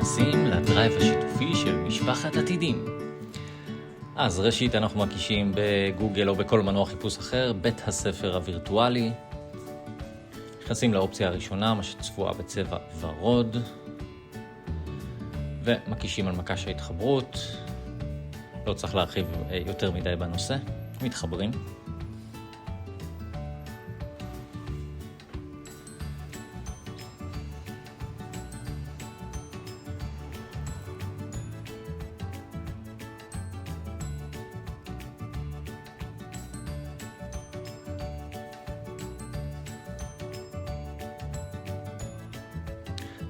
נכנסים לדרייב השיתופי של משפחת עתידים. אז ראשית אנחנו מקישים בגוגל או בכל מנוע חיפוש אחר, בית הספר הווירטואלי. נכנסים לאופציה הראשונה, מה שצבועה בצבע ורוד. ומקישים על מקש ההתחברות. לא צריך להרחיב יותר מדי בנושא. מתחברים.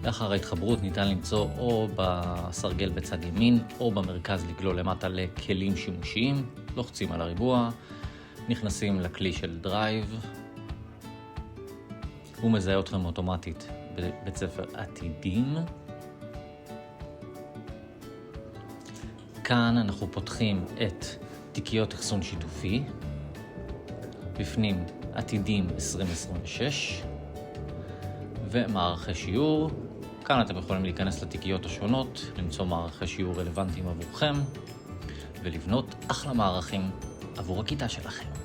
לאחר ההתחברות ניתן למצוא או בסרגל בצד ימין או במרכז לגלול למטה לכלים שימושיים. לוחצים על הריבוע, נכנסים לכלי של דרייב. הוא מזהה אתכם אוטומטית בבית ספר עתידים. כאן אנחנו פותחים את תיקיות אחסון שיתופי. בפנים עתידים 2026 ומערכי שיעור. כאן אתם יכולים להיכנס לתיקיות השונות, למצוא מערכי שיעור רלוונטיים עבורכם ולבנות אחלה מערכים עבור הכיתה שלכם.